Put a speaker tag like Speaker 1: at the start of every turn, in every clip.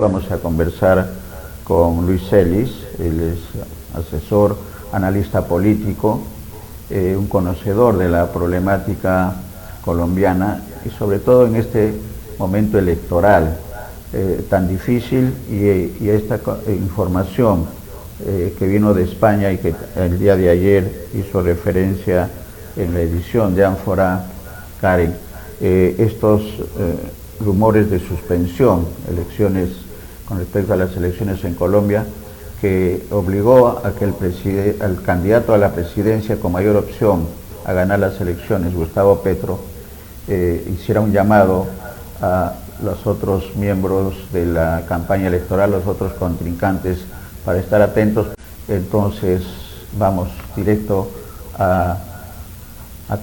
Speaker 1: Vamos a conversar con Luis Celis, él es asesor, analista político, un conocedor de la problemática colombiana y sobre todo en este momento electoral tan difícil y esta información que vino de España y que el día de ayer hizo referencia en la edición de Ánfora, Karen, estos rumores de suspensión, con respecto a las elecciones en Colombia, que obligó a que el candidato a la presidencia con mayor opción a ganar las elecciones, Gustavo Petro, hiciera un llamado a los otros miembros de la campaña electoral, los otros contrincantes, para estar atentos. Entonces vamos directo a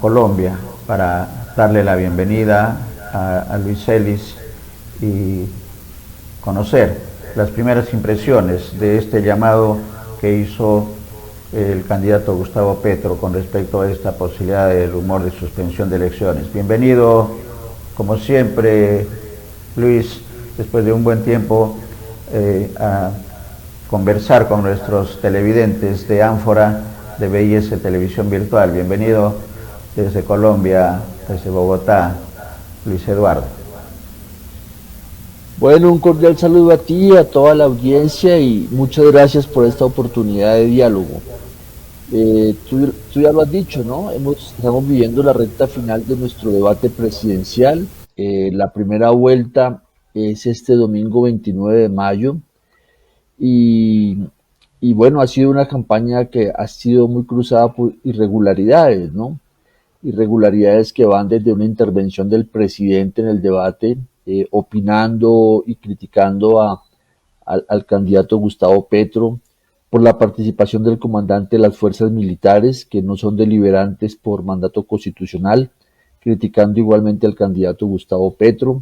Speaker 1: Colombia para darle la bienvenida a Luis Celis y conocer las primeras impresiones de este llamado que hizo el candidato Gustavo Petro con respecto a esta posibilidad de rumor de suspensión de elecciones. Bienvenido, como siempre, Luis, después de un buen tiempo, a conversar con nuestros televidentes de Ánfora, de BIS Televisión Virtual. Bienvenido desde Colombia, desde Bogotá, Luis Eduardo.
Speaker 2: Bueno, un cordial saludo a ti y a toda la audiencia y muchas gracias por esta oportunidad de diálogo. Tú ya lo has dicho, ¿no? Estamos viviendo la recta final de nuestro debate presidencial. La primera vuelta es este domingo 29 de mayo y bueno, ha sido una campaña que ha sido muy cruzada por irregularidades, ¿no? Irregularidades que van desde una intervención del presidente en el debate, opinando y criticando al candidato Gustavo Petro, por la participación del comandante de las fuerzas militares, que no son deliberantes por mandato constitucional, criticando igualmente al candidato Gustavo Petro,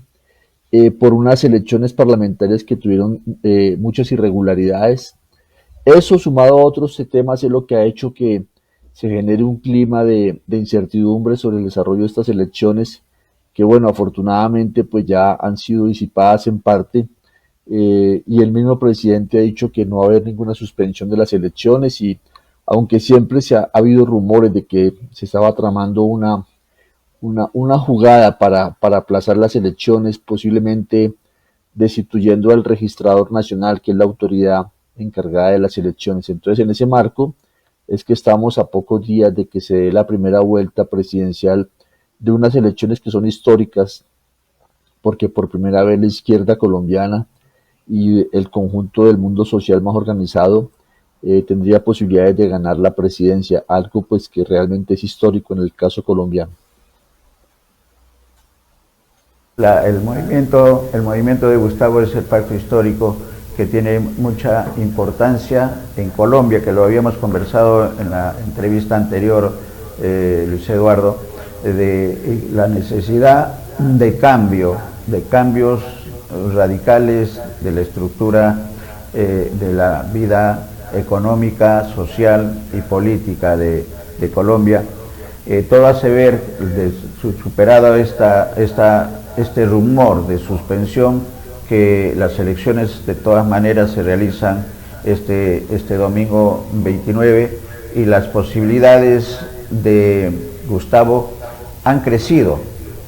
Speaker 2: por unas elecciones parlamentarias que tuvieron muchas irregularidades. Eso, sumado a otros temas, es lo que ha hecho que se genere un clima de incertidumbre sobre el desarrollo de estas elecciones, que bueno, afortunadamente pues ya han sido disipadas en parte, y el mismo presidente ha dicho que no va a haber ninguna suspensión de las elecciones, y aunque siempre ha habido rumores de que se estaba tramando una jugada para aplazar las elecciones, posiblemente destituyendo al registrador nacional, que es la autoridad encargada de las elecciones. Entonces, en ese marco es que estamos a pocos días de que se dé la primera vuelta presidencial de unas elecciones que son históricas, porque por primera vez la izquierda colombiana y el conjunto del mundo social más organizado tendría posibilidades de ganar la presidencia, algo pues que realmente es histórico en el caso colombiano.
Speaker 1: El movimiento de Gustavo es el pacto histórico que tiene mucha importancia en Colombia, que lo habíamos conversado en la entrevista anterior, Luis Eduardo, de la necesidad de cambios radicales de la estructura de la vida económica, social y política de Colombia. Todo hace ver, superado este rumor de suspensión, que las elecciones de todas maneras se realizan este domingo 29 y las posibilidades de Gustavo han crecido.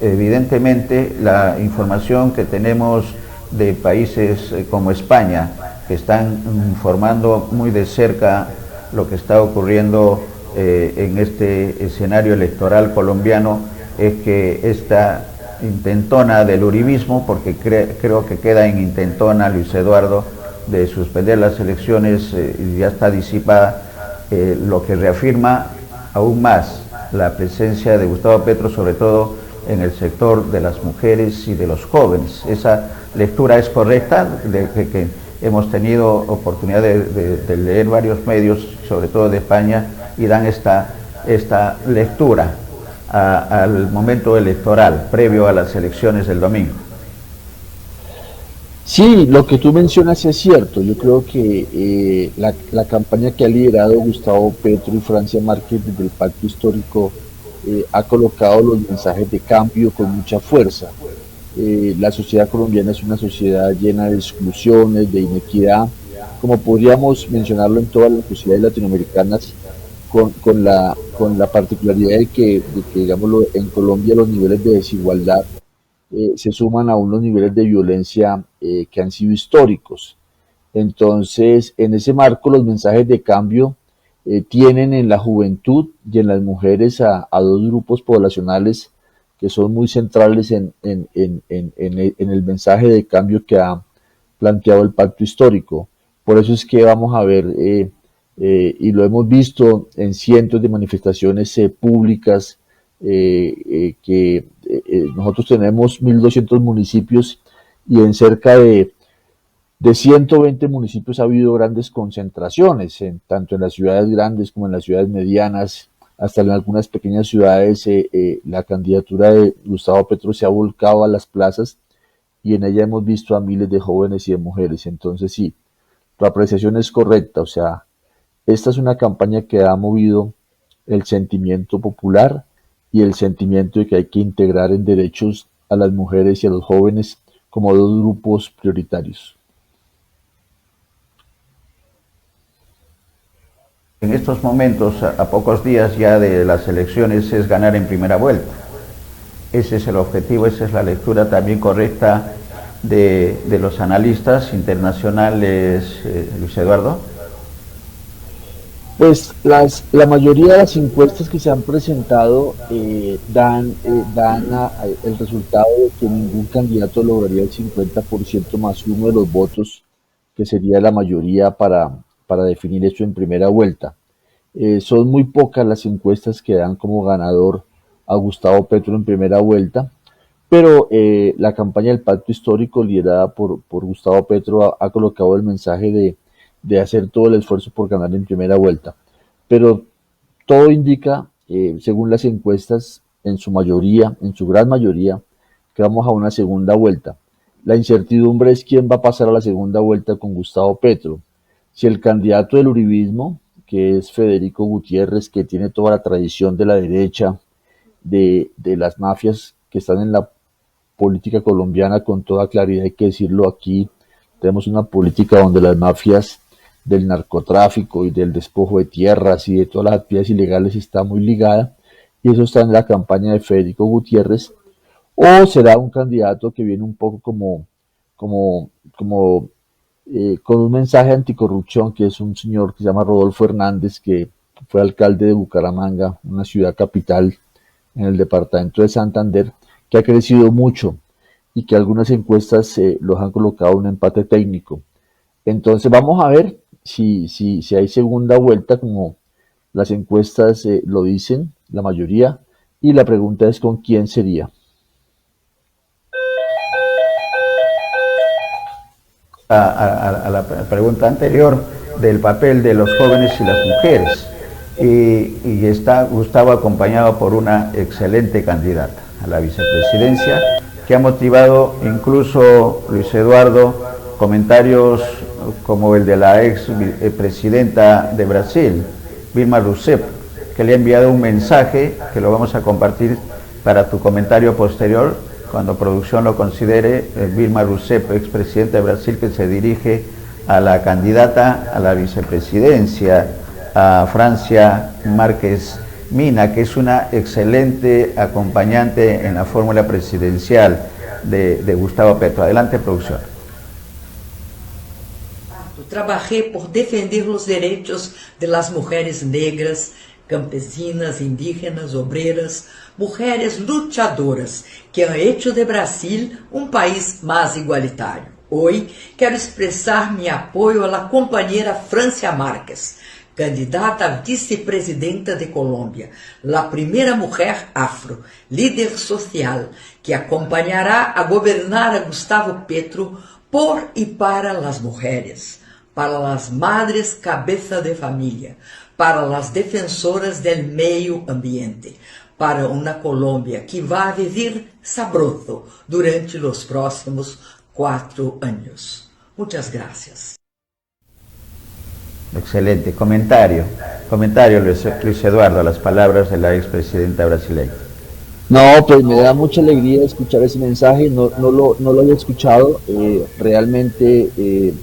Speaker 1: Evidentemente, la información que tenemos de países como España, que están informando muy de cerca lo que está ocurriendo en este escenario electoral colombiano, es que esta intentona del uribismo, porque creo que queda en intentona, Luis Eduardo, de suspender las elecciones, ya está disipada, lo que reafirma aún más la presencia de Gustavo Petro, sobre todo en el sector de las mujeres y de los jóvenes. Esa lectura es correcta, de que hemos tenido oportunidad de leer varios medios, sobre todo de España, y dan esta lectura al momento electoral, previo a las elecciones del domingo.
Speaker 2: Sí, lo que tú mencionas es cierto. Yo creo que la campaña que ha liderado Gustavo Petro y Francia Márquez desde el Pacto Histórico ha colocado los mensajes de cambio con mucha fuerza. la sociedad colombiana es una sociedad llena de exclusiones, de inequidad, como podríamos mencionarlo en todas las sociedades latinoamericanas, con la particularidad de que, digámoslo, en Colombia los niveles de desigualdad se suman a unos niveles de violencia que han sido históricos. Entonces, en ese marco, los mensajes de cambio tienen en la juventud y en las mujeres a dos grupos poblacionales que son muy centrales en el mensaje de cambio que ha planteado el pacto histórico. Por eso es que vamos a ver, y lo hemos visto en cientos de manifestaciones públicas, que nosotros tenemos 1.200 municipios y en cerca de 120 municipios ha habido grandes concentraciones, tanto en las ciudades grandes como en las ciudades medianas, hasta en algunas pequeñas ciudades. La candidatura de Gustavo Petro se ha volcado a las plazas y en ella hemos visto a miles de jóvenes y de mujeres. Entonces sí, tu apreciación es correcta, o sea, esta es una campaña que ha movido el sentimiento popular y el sentimiento de que hay que integrar en derechos a las mujeres y a los jóvenes como dos grupos prioritarios.
Speaker 1: En estos momentos, a pocos días ya de las elecciones, es ganar en primera vuelta. Ese es el objetivo, esa es la lectura también correcta de los analistas internacionales, Luis Eduardo.
Speaker 2: Pues la mayoría de las encuestas que se han presentado dan el resultado de que ningún candidato lograría el 50% más uno de los votos, que sería la mayoría para definir esto en primera vuelta. Son muy pocas las encuestas que dan como ganador a Gustavo Petro en primera vuelta, pero la campaña del pacto histórico liderada por Gustavo Petro ha colocado el mensaje de hacer todo el esfuerzo por ganar en primera vuelta. Pero todo indica, según las encuestas, en su mayoría, en su gran mayoría, que vamos a una segunda vuelta. La incertidumbre es quién va a pasar a la segunda vuelta con Gustavo Petro. Si el candidato del uribismo, que es Federico Gutiérrez, que tiene toda la tradición de la derecha, de las mafias que están en la política colombiana, con toda claridad hay que decirlo aquí, tenemos una política donde las mafias del narcotráfico y del despojo de tierras y de todas las actividades ilegales está muy ligada, y eso está en la campaña de Federico Gutiérrez. O será un candidato que viene un poco con un mensaje anticorrupción, que es un señor que se llama Rodolfo Hernández, que fue alcalde de Bucaramanga, una ciudad capital en el departamento de Santander, que ha crecido mucho y que algunas encuestas los han colocado en un empate técnico. Entonces vamos a ver si hay segunda vuelta, como las encuestas lo dicen, la mayoría, y la pregunta es con quién sería.
Speaker 1: A la pregunta anterior del papel de los jóvenes y las mujeres, y está Gustavo acompañado por una excelente candidata a la vicepresidencia, que ha motivado incluso, Luis Eduardo, comentarios como el de la ex presidenta de Brasil, Dilma Rousseff, que le ha enviado un mensaje que lo vamos a compartir para tu comentario posterior, cuando producción lo considere. Dilma Rousseff, expresidenta de Brasil, que se dirige a la candidata a la vicepresidencia, a Francia Márquez Mina, que es una excelente acompañante en la fórmula presidencial de Gustavo Petro. Adelante, producción.
Speaker 3: Trabajé por defender los derechos de las mujeres negras, campesinas, indígenas, obreras, mujeres luchadoras que han hecho de Brasil un país más igualitario. Hoy quero expressar meu apoio à companheira Francia Márquez, candidata a vicepresidenta de Colômbia, a primeira mulher afro, líder social, que acompanhará a governar a Gustavo Petro por e para as mulheres, para as madres cabeça de família, para as defensoras del meio ambiente, para uma Colômbia que vai viver sabroso durante os próximos 4 años. Muchas gracias.
Speaker 1: Excelente. Comentario Luis Eduardo, a las palabras de la expresidenta brasileña.
Speaker 2: No, pues me da mucha alegría escuchar ese mensaje, no lo había escuchado, realmente,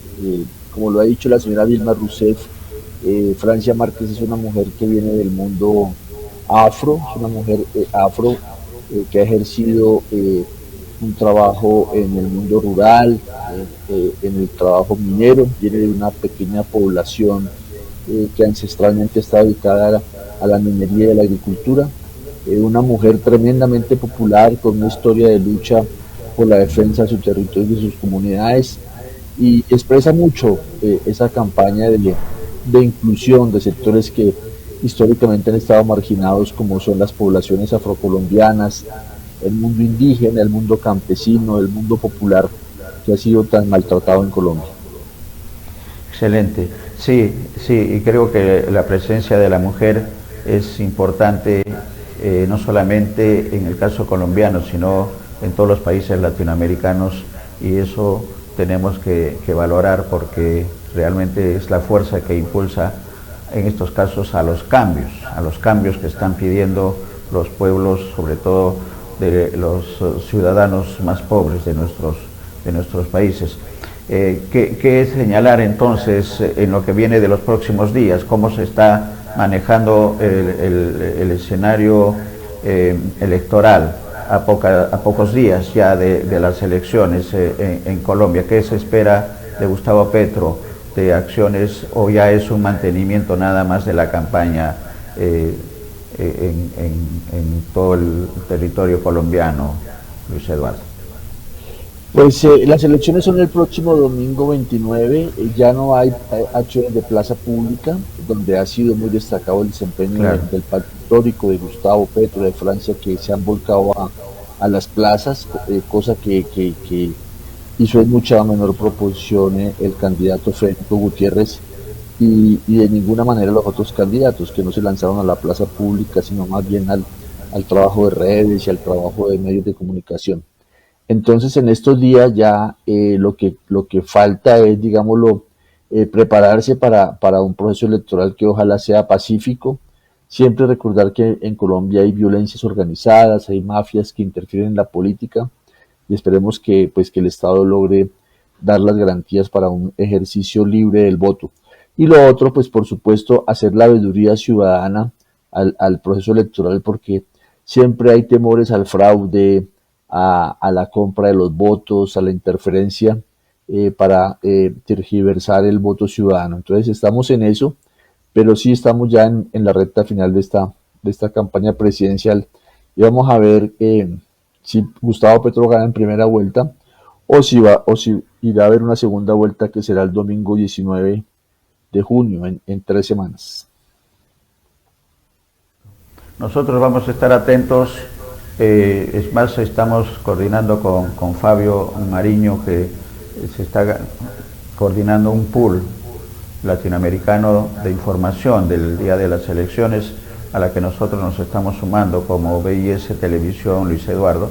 Speaker 2: como lo ha dicho la señora Dilma Rousseff, Francia Márquez es una mujer que viene del mundo afro, es una mujer afro que ha ejercido un trabajo en el mundo rural, en el trabajo minero, viene de una pequeña población que ancestralmente está dedicada a la minería y a la agricultura, una mujer tremendamente popular con una historia de lucha por la defensa de su territorio y de sus comunidades y expresa mucho esa campaña de inclusión de sectores que históricamente han estado marginados como son las poblaciones afrocolombianas, el mundo indígena, el mundo campesino, el mundo popular que ha sido tan maltratado en Colombia.
Speaker 1: Excelente. Sí, sí, y creo que la presencia de la mujer es importante, no solamente en el caso colombiano, sino en todos los países latinoamericanos, y eso tenemos que valorar porque realmente es la fuerza que impulsa en estos casos a los cambios que están pidiendo los pueblos, sobre todo de los ciudadanos más pobres de nuestros países. ¿Qué señalar entonces en lo que viene de los próximos días? ¿Cómo se está manejando el escenario electoral a pocos días ya de las elecciones en Colombia? ¿Qué se espera de Gustavo Petro, de acciones, o ya es un mantenimiento nada más de la campaña en todo el territorio colombiano, Luis Eduardo?
Speaker 2: Pues las elecciones son el próximo domingo 29, ya no hay acciones de plaza pública, donde ha sido muy destacado el desempeño
Speaker 1: Claro.
Speaker 2: del pacto histórico de Gustavo Petro de Francia, que se han volcado a las plazas, cosa que hizo en mucha menor proporción el candidato Federico Gutiérrez y de ninguna manera los otros candidatos que no se lanzaron a la plaza pública, sino más bien al trabajo de redes y al trabajo de medios de comunicación. Entonces, en estos días ya lo que falta es, digámoslo, prepararse para un proceso electoral que ojalá sea pacífico. Siempre recordar que en Colombia hay violencias organizadas, hay mafias que interfieren en la política y esperemos que, pues, que el Estado logre dar las garantías para un ejercicio libre del voto. Y lo otro, pues por supuesto, hacer la veeduría ciudadana al proceso electoral porque siempre hay temores al fraude, a la compra de los votos, a la interferencia para tergiversar el voto ciudadano. Entonces estamos en eso, pero sí estamos ya en la recta final de esta campaña presidencial y vamos a ver si Gustavo Petro gana en primera vuelta o si irá a haber una segunda vuelta que será el domingo 19 de junio, en 3 semanas.
Speaker 1: Nosotros vamos a estar atentos, es más, estamos coordinando con Fabio Mariño, que se está coordinando un pool latinoamericano de información del día de las elecciones, a la que nosotros nos estamos sumando como BIS Televisión, Luis Eduardo,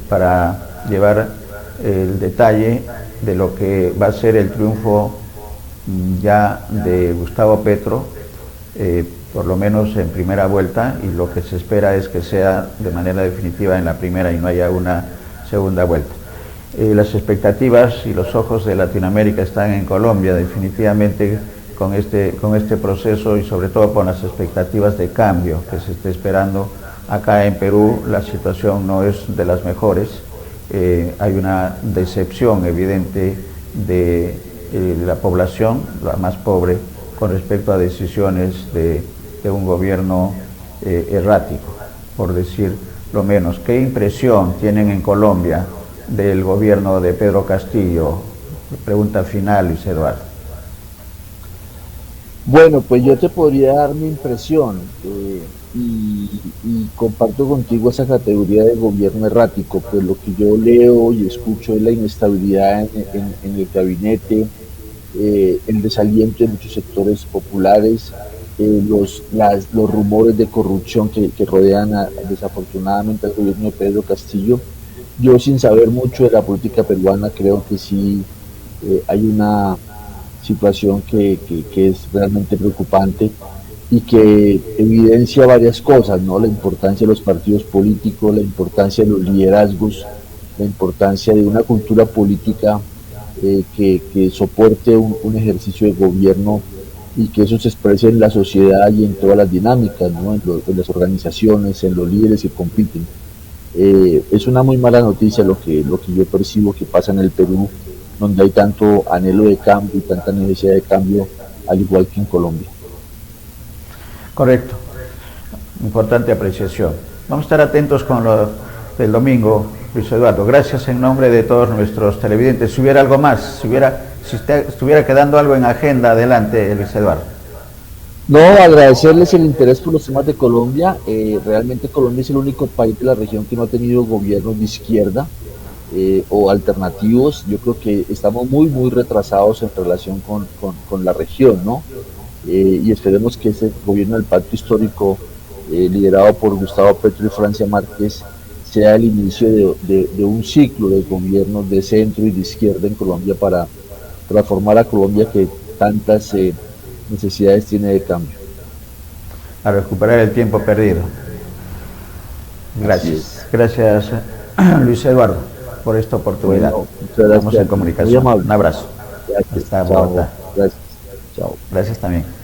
Speaker 1: para llevar el detalle de lo que va a ser el triunfo ya de Gustavo Petro, por lo menos en primera vuelta, y lo que se espera es que sea de manera definitiva en la primera y no haya una segunda vuelta. Las expectativas y los ojos de Latinoamérica están en Colombia, definitivamente, con este proceso y sobre todo con las expectativas de cambio que se está esperando. Acá en Perú la situación no es de las mejores, hay una decepción evidente de la población, la más pobre, con respecto a decisiones de un gobierno errático, por decir lo menos. ¿Qué impresión tienen en Colombia del gobierno de Pedro Castillo? Pregunta final, Luis Eduardo.
Speaker 2: Bueno, pues yo te podría dar mi impresión y comparto contigo esa categoría de gobierno errático, pues lo que yo leo y escucho es la inestabilidad en el gabinete, el desaliento de muchos sectores populares, los rumores de corrupción que rodean desafortunadamente al gobierno de Pedro Castillo. Yo, sin saber mucho de la política peruana, creo que sí hay una situación que es realmente preocupante y que evidencia varias cosas, ¿no? La importancia de los partidos políticos, la importancia de los liderazgos, la importancia de una cultura política que soporte un ejercicio de gobierno y que eso se exprese en la sociedad y en todas las dinámicas, ¿no? En las organizaciones, en los líderes que compiten. Es una muy mala noticia lo que yo percibo que pasa en el Perú, donde hay tanto anhelo de cambio y tanta necesidad de cambio, al igual que en Colombia.
Speaker 1: Correcto, importante apreciación. Vamos a estar atentos con lo del domingo, Luis Eduardo. Gracias en nombre de todos nuestros televidentes. Si hubiera algo más, si estuviera quedando algo en agenda, adelante, Luis Eduardo.
Speaker 2: No, agradecerles el interés por los temas de Colombia. Realmente Colombia es el único país de la región que no ha tenido gobiernos de izquierda o alternativos. Yo creo que estamos muy retrasados en relación con la región, ¿no? Y esperemos que ese gobierno del pacto histórico liderado por Gustavo Petro y Francia Márquez sea el inicio de un ciclo de gobiernos de centro y de izquierda en Colombia para transformar a Colombia que tantas necesidades tiene de cambio.
Speaker 1: A recuperar el tiempo perdido. Gracias. Gracias, Luis Eduardo, por esta oportunidad.
Speaker 2: Bueno, muchas gracias.
Speaker 1: Estamos en comunicación. Un abrazo.
Speaker 2: Gracias.
Speaker 1: Hasta
Speaker 2: Chao.
Speaker 1: Bogotá.
Speaker 2: Gracias. Chao.
Speaker 1: Gracias también.